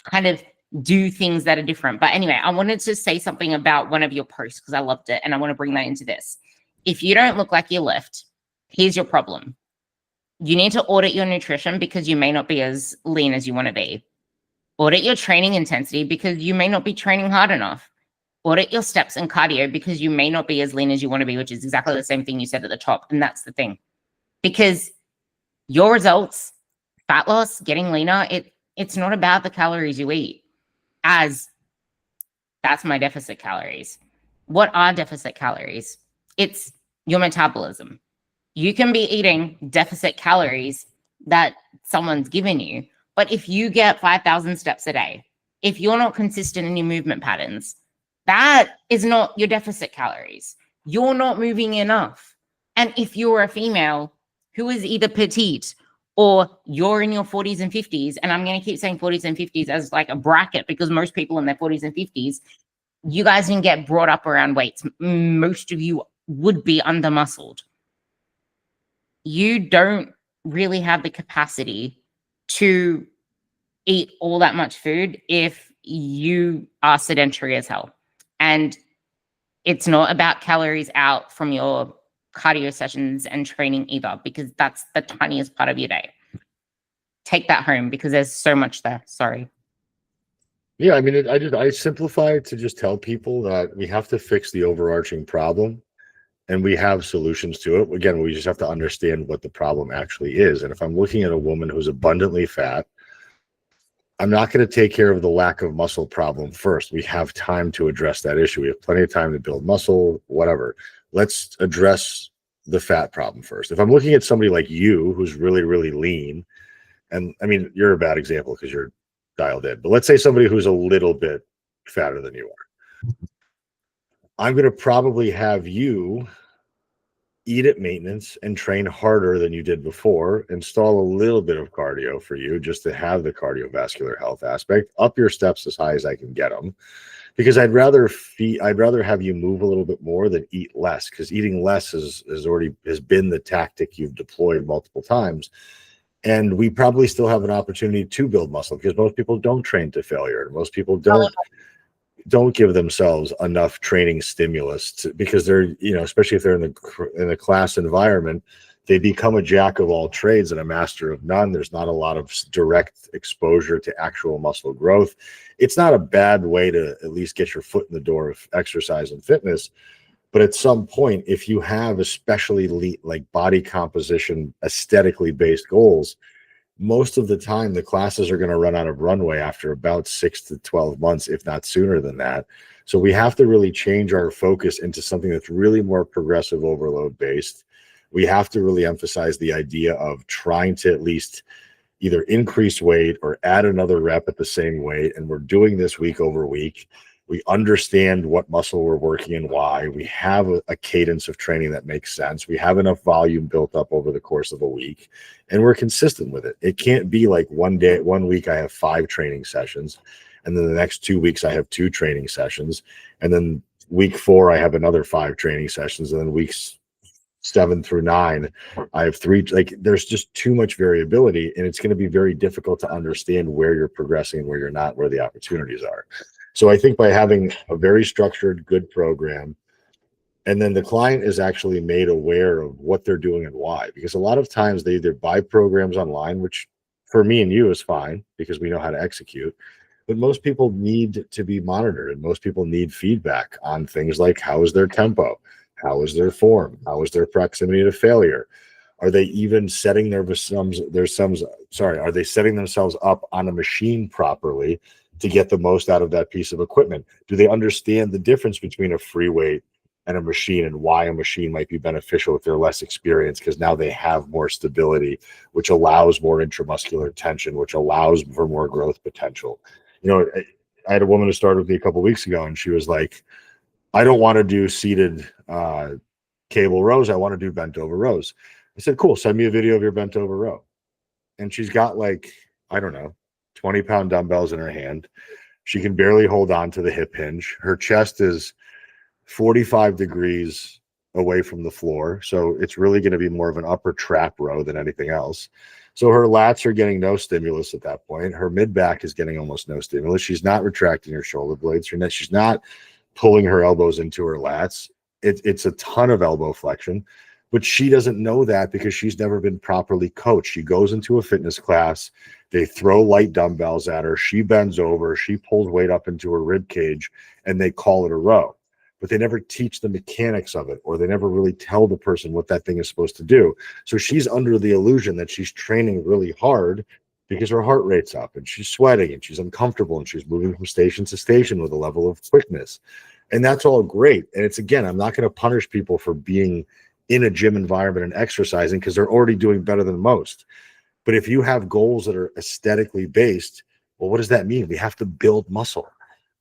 kind of do things that are different. But anyway, I wanted to say something about one of your posts because I loved it, and I want to bring that into this. If you don't look like you lift, here's your problem. You need to audit your nutrition, because you may not be as lean as you want to be. Audit your training intensity, because you may not be training hard enough. Audit your steps and cardio, because you may not be as lean as you want to be, which is exactly the same thing you said at the top. And that's the thing, because your results, fat loss, getting leaner, it's not about the calories you eat, as that's my deficit calories. What are deficit calories? It's your metabolism. You can be eating deficit calories that someone's given you, but if you get 5,000 steps a day, if you're not consistent in your movement patterns, that is not your deficit calories. You're not moving enough. And if you're a female who is either petite or you're in your 40s and 50s, and I'm going to keep saying 40s and 50s as like a bracket, because most people in their 40s and 50s, you guys didn't get brought up around weights. Most of you would be under muscled. You don't really have the capacity to eat all that much food if you are sedentary as hell. And it's not about calories out from your cardio sessions and training either, because that's the tiniest part of your day. Take that home, because there's so much there. Sorry. Yeah, I mean, I simplify it to just tell people that we have to fix the overarching problem, and we have solutions to it. Again, we just have to understand what the problem actually is. And if I'm looking at a woman who's abundantly fat, I'm not going to take care of the lack of muscle problem first. We have time to address that issue. We have plenty of time to build muscle, whatever. Let's address the fat problem first. If I'm looking at somebody like you who's really, really lean, and I mean, you're a bad example because you're dialed in, but let's say somebody who's a little bit fatter than you are. I'm going to probably have you eat at maintenance and train harder than you did before. Install a little bit of cardio for you just to have the cardiovascular health aspect. Up your steps as high as I can get them, because I'd rather have you move a little bit more than eat less, because eating less has been the tactic you've deployed multiple times. And we probably still have an opportunity to build muscle, because most people don't train to failure. Most people don't give themselves enough training stimulus because they're, especially if they're in the class environment, they become a jack of all trades and a master of none. There's not a lot of direct exposure to actual muscle growth. It's not a bad way to at least get your foot in the door of exercise and fitness. But at some point, if you have especially like body composition, aesthetically based goals, most of the time the classes are going to run out of runway after about 6 to 12 months, if not sooner than that. So we have to really change our focus into something that's really more progressive overload based. We have to really emphasize the idea of trying to at least either increase weight or add another rep at the same weight. And we're doing this week over week. We understand what muscle we're working and why. We have a cadence of training that makes sense. We have enough volume built up over the course of a week, and we're consistent with it. It can't be like one week I have 5 training sessions, and then the next 2 weeks I have 2 training sessions, and then week 4 I have another 5 training sessions, and then weeks 7 through 9 I have 3. Like, there's just too much variability, and it's going to be very difficult to understand where you're progressing and where you're not, where the opportunities are. So I think by having a very structured, good program, and then the client is actually made aware of what they're doing and why, because a lot of times they either buy programs online, which for me and you is fine because we know how to execute, but most people need to be monitored, and most people need feedback on things like, how is their tempo? How is their form? How is their proximity to failure? Are they even setting are they setting themselves up on a machine properly to get the most out of that piece of equipment? Do they understand the difference between a free weight and a machine, and why a machine might be beneficial if they're less experienced? Because now they have more stability, which allows more intramuscular tension, which allows for more growth potential. I had a woman who started with me a couple of weeks ago, and she was like, I don't want to do seated cable rows. I want to do bent over rows. I said, cool, send me a video of your bent over row. And she's got, like, I don't know, 20-pound dumbbells in her hand. She can barely hold on to the hip hinge. Her chest is 45 degrees away from the floor. So it's really going to be more of an upper trap row than anything else. So her lats are getting no stimulus at that point. Her mid back is getting almost no stimulus. She's not retracting her shoulder blades. She's not pulling her elbows into her lats. It's a ton of elbow flexion, but she doesn't know that because she's never been properly coached. She goes into a fitness class, they throw light dumbbells at her, she bends over, she pulls weight up into her rib cage, and they call it a row. But they never teach the mechanics of it, or they never really tell the person what that thing is supposed to do. So she's under the illusion that she's training really hard because her heart rate's up and she's sweating and she's uncomfortable and she's moving from station to station with a level of quickness. And that's all great. And it's, again, I'm not going to punish people for being in a gym environment and exercising because they're already doing better than most. But if you have goals that are aesthetically based, well, what does that mean? We have to build muscle.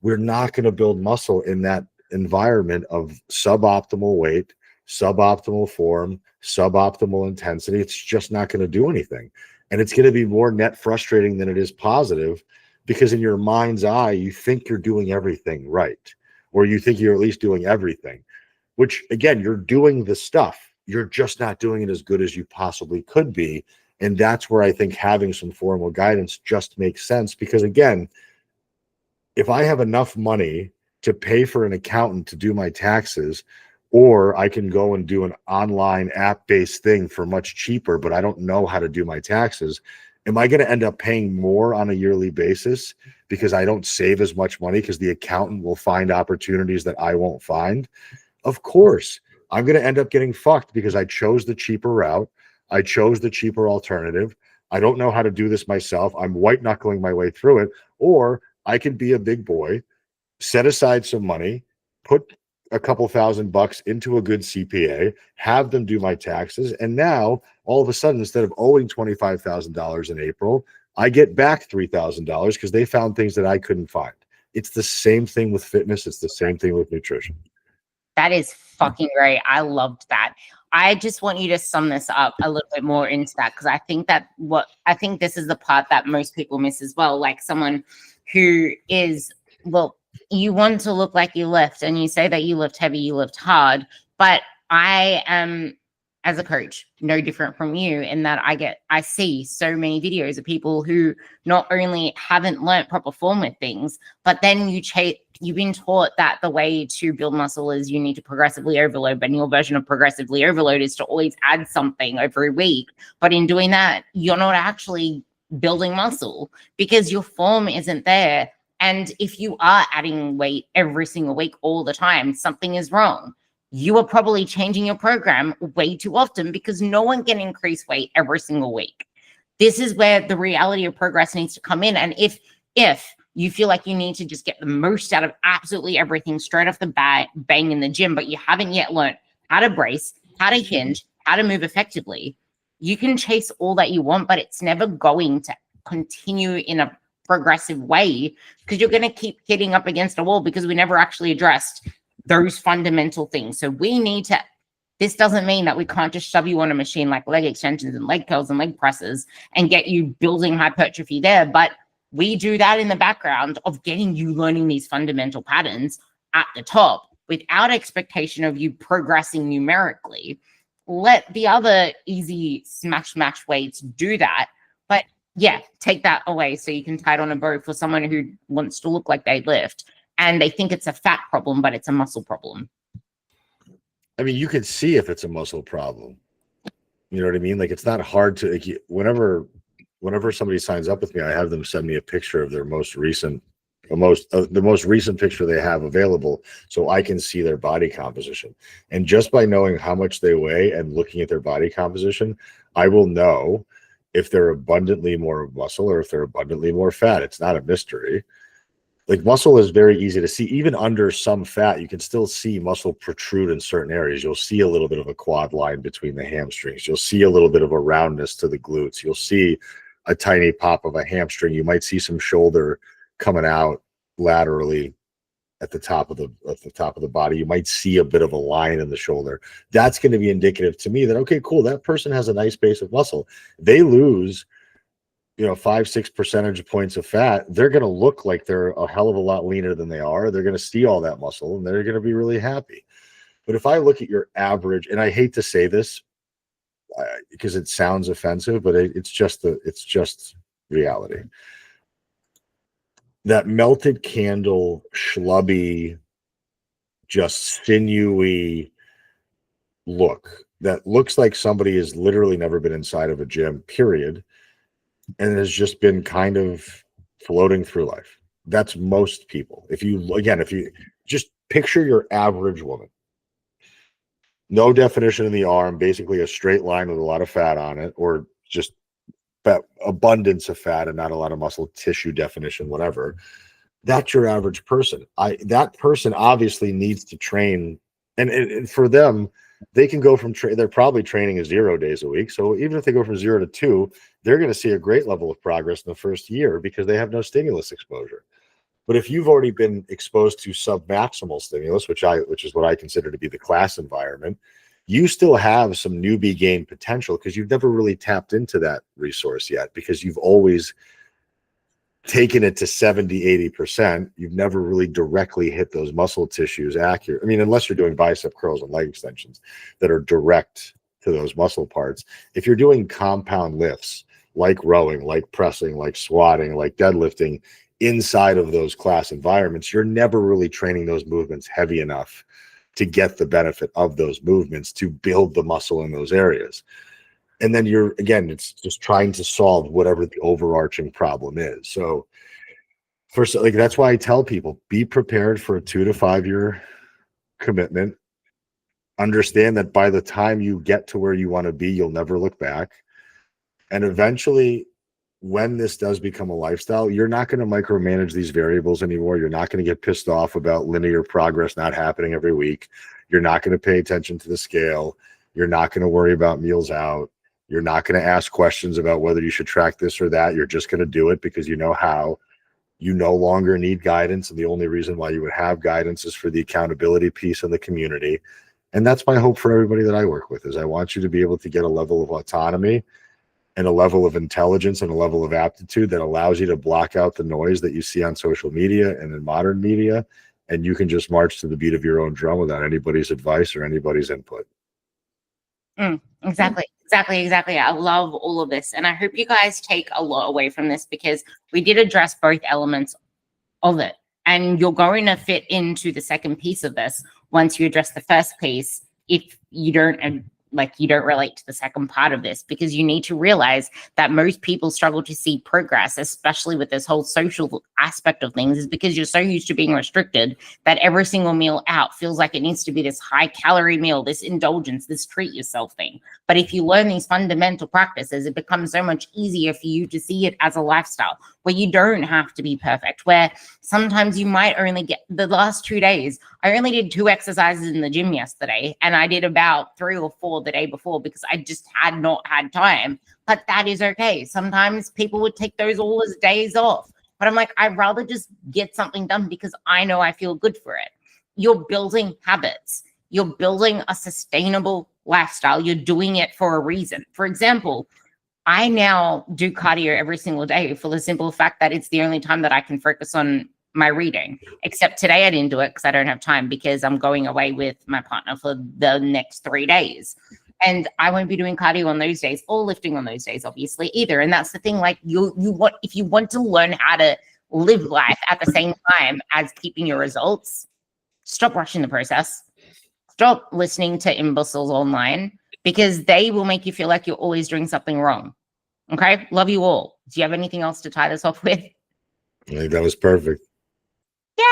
We're not going to build muscle in that environment of suboptimal weight, suboptimal form, suboptimal intensity. It's just not going to do anything. And it's going to be more net frustrating than it is positive, because in your mind's eye, you think you're doing everything right, or you think you're at least doing everything, which, again, you're doing the stuff. You're just not doing it as good as you possibly could be. And that's where I think having some formal guidance just makes sense, because, again, if I have enough money to pay for an accountant to do my taxes, or I can go and do an online app-based thing for much cheaper, but I don't know how to do my taxes, am I going to end up paying more on a yearly basis because I don't save as much money because the accountant will find opportunities that I won't find? Of course. I'm going to end up getting fucked because I chose the cheaper route. I chose the cheaper alternative. I don't know how to do this myself. I'm white knuckling my way through it. Or I can be a big boy, set aside some money, put a couple $1,000 into a good CPA, have them do my taxes. And now all of a sudden, instead of owing $25,000 in April, I get back $3,000 because they found things that I couldn't find. It's the same thing with fitness. It's the same thing with nutrition. That is fucking right. I loved that. I just want you to sum this up a little bit more into that, because I think this is the part that most people miss as well. Like someone who is, well, you want to look like you lift, and you say that you lift heavy, you lift hard, but I am, as a coach, no different from you in that I see so many videos of people who not only haven't learnt proper form with things, but then you've been taught that the way to build muscle is you need to progressively overload, but your version of progressively overload is to always add something every week. But in doing that, you're not actually building muscle because your form isn't there. And if you are adding weight every single week all the time, something is wrong. You are probably changing your program way too often, because no one can increase weight every single week. This is where the reality of progress needs to come in. And if you feel like you need to just get the most out of absolutely everything straight off the bat, bang in the gym, but you haven't yet learned how to brace, how to hinge, how to move effectively, you can chase all that you want, but it's never going to continue in a progressive way, because you're going to keep hitting up against a wall because we never actually addressed those fundamental things. So we need to, this doesn't mean that we can't just shove you on a machine like leg extensions and leg curls and leg presses and get you building hypertrophy there. But we do that in the background of getting you learning these fundamental patterns at the top without expectation of you progressing numerically. Let the other easy smash weights do that. But yeah, take that away so you can tie it on a bow for someone who wants to look like they lift. And they think it's a fat problem, but it's a muscle problem. I mean, you could see if it's a muscle problem. You know what I mean? Like, it's not hard to, like, whenever somebody signs up with me, I have them send me a picture of their most recent, the most recent picture they have available, so I can see their body composition. And just by knowing how much they weigh and looking at their body composition, I will know if they're abundantly more muscle or if they're abundantly more fat. It's not a mystery. Like, muscle is very easy to see. Even under some fat, you can still see muscle protrude in certain areas. You'll see a little bit of a quad line between the hamstrings. You'll see a little bit of a roundness to the glutes. You'll see a tiny pop of a hamstring. You might see some shoulder coming out laterally at the top of the body. You might see a bit of a line in the shoulder. That's going to be indicative to me that, okay, cool, that person has a nice base of muscle. They lose 5-6 percentage points of fat, they're going to look like they're a hell of a lot leaner than they are. They're going to see all that muscle and they're going to be really happy. But if I look at your average, and I hate to say this because it sounds offensive, but it's just reality. That melted candle, schlubby, just sinewy look that looks like somebody has literally never been inside of a gym, period, and has just been kind of floating through life. That's most people. If you just picture your average woman, no definition in the arm, basically a straight line with a lot of fat on it, or just abundance of fat and not a lot of muscle tissue definition, whatever. That's your average person. That person obviously needs to train, and for them, they can go from they're probably training 0 days a week. So even if they go from 0 to 2, they're going to see a great level of progress in the first year because they have no stimulus exposure. But if you've already been exposed to submaximal stimulus, which is what I consider to be the class environment, you still have some newbie gain potential because you've never really tapped into that resource yet, because you've always taken it to 70-80%. You've never really directly hit those muscle tissues accurate. I mean, unless you're doing bicep curls and leg extensions that are direct to those muscle parts. If you're doing compound lifts like rowing, like pressing, like squatting, like deadlifting inside of those class environments, you're never really training those movements heavy enough to get the benefit of those movements to build the muscle in those areas. And then it's just trying to solve whatever the overarching problem is. So first, like, that's why I tell people, be prepared for a 2 to 5 year commitment. Understand that by the time you get to where you want to be, you'll never look back. And eventually, when this does become a lifestyle, you're not going to micromanage these variables anymore. You're not going to get pissed off about linear progress not happening every week. You're not going to pay attention to the scale. You're not going to worry about meals out. You're not going to ask questions about whether you should track this or that. You're just going to do it because you know how. You no longer need guidance. And the only reason why you would have guidance is for the accountability piece in the community. And that's my hope for everybody that I work with, is I want you to be able to get a level of autonomy and a level of intelligence and a level of aptitude that allows you to block out the noise that you see on social media and in modern media. And you can just march to the beat of your own drum without anybody's advice or anybody's input. Exactly. I love all of this. And I hope you guys take a lot away from this, because we did address both elements of it. And you're going to fit into the second piece of this once you address the first piece, if you don't relate to the second part of this, because you need to realize that most people struggle to see progress, especially with this whole social aspect of things, is because you're so used to being restricted that every single meal out feels like it needs to be this high calorie meal, this indulgence, this treat yourself thing. But if you learn these fundamental practices, it becomes so much easier for you to see it as a lifestyle where you don't have to be perfect, where sometimes you might only get the last 2 days. I only did 2 exercises in the gym yesterday, and I did about 3 or 4 the day before because I just had not had time. But that is okay. Sometimes people would take those all as days off. But I'm like, I'd rather just get something done because I know I feel good for it. You're building habits. You're building a sustainable lifestyle. You're doing it for a reason. For example, I now do cardio every single day for the simple fact that it's the only time that I can focus on my reading. Except today I didn't do it because I don't have time, because I'm going away with my partner for the next 3 days. And I won't be doing cardio on those days or lifting on those days, obviously, either. And that's the thing, like if you want to learn how to live life at the same time as keeping your results, stop rushing the process. Stop listening to imbeciles online, because they will make you feel like you're always doing something wrong. Okay? Love you all. Do you have anything else to tie this off with? I think that was perfect. Yeah.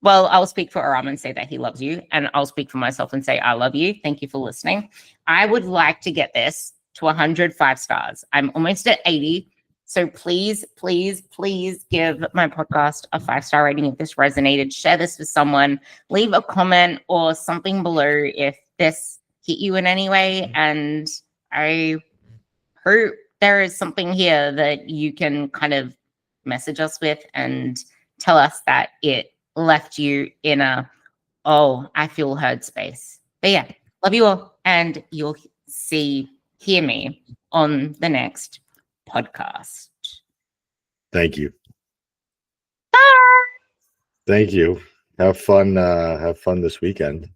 Well, I'll speak for Aram and say that he loves you, and I'll speak for myself and say I love you. Thank you for listening. I would like to get this to 105 stars. I'm almost at 80. So please, please, please give my podcast a 5-star rating if this resonated. Share this with someone. Leave a comment or something below if this hit you in any way. And I hope there is something here that you can kind of message us with and tell us that it left you in a, oh, I feel heard space. But yeah, love you all. And you'll hear me on the next podcast. Thank you. Bye. Thank you. Have fun this weekend.